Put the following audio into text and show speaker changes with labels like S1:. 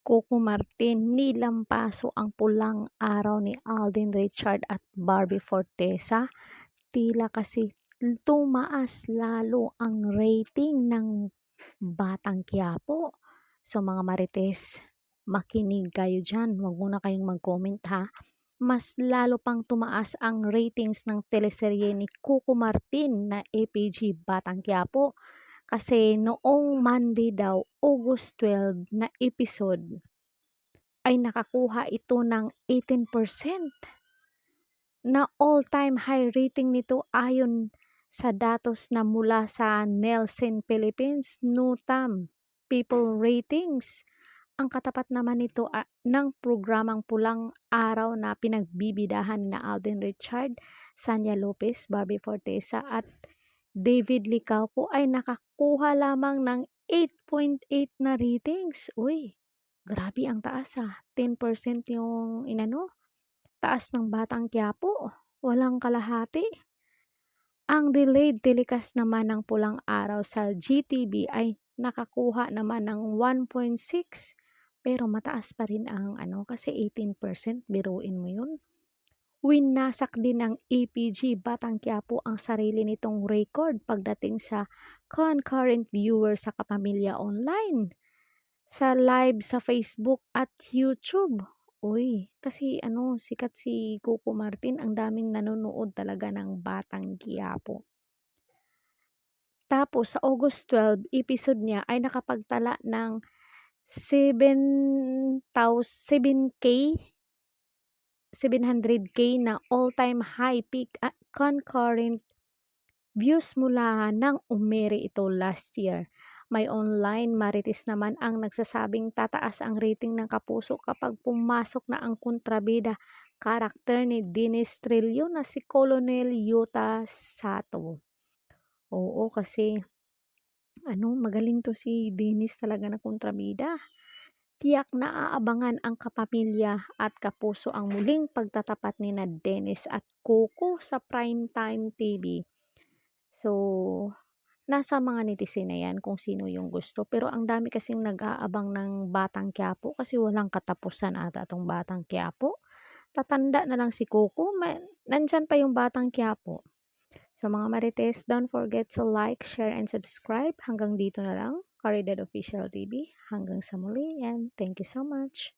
S1: Coco Martin, nilampaso ang pulang araw ni Alden Richard at Barbie Fortesa. Tila kasi tumaas lalo ang rating ng Batang Quiapo. So mga Marites, makinig kayo dyan. Huwag muna kayong mag-comment ha. Mas lalo pang tumaas ang ratings ng teleserye ni Coco Martin na APG Batang Quiapo. Kasi noong Monday daw, August 12 na episode, ay nakakuha ito ng 18% na all-time high rating nito ayon sa datos na mula sa Nielsen Philippines Nutam People Ratings. Ang katapat naman nito ng programang Pulang Araw na pinagbibidahan na Alden Richard, Sanya Lopez, Barbie Fortesa at David Licauco ay nakakuha lamang ng 8.8 na ratings. Uy, grabe ang taas 10% yung taas ng Batang Quiapo. Walang kalahati. Ang delayed telecast naman ng Pulang Araw sa GTV ay nakakuha naman ng 1.6 pero mataas pa rin ang kasi 18%, biruin mo yun. Winasak din ng APG Batang Quiapo ang sarili nitong record pagdating sa concurrent viewer sa Kapamilya Online, sa live sa Facebook at YouTube. Uy, kasi sikat si Coco Martin, ang daming nanonood talaga ng Batang Quiapo. Tapos sa August 12 episode niya ay nakapagtala ng 700K na all-time high peak at concurrent views mula nang umere ito last year. May online marites naman ang nagsasabing tataas ang rating ng Kapuso kapag pumasok na ang kontrabida karakter ni Dennis Trillo na si Colonel Yuta Sato. Oo, kasi magaling to si Dennis talaga na kontrabida. Tiyak na aabangan ang kapamilya at kapuso ang muling pagtatapat ni na Dennis at Coco sa Primetime TV. So, nasa mga netizen na yan kung sino yung gusto. Pero ang dami kasing nag-aabang ng Batang Quiapo kasi walang katapusan ata itong Batang Quiapo. Tatanda na lang si Coco, nandyan pa yung Batang Quiapo. So mga Marites, don't forget to like, share, and subscribe. Hanggang dito na lang. Caridad Official TV. Hanggang sa muli and thank you so much.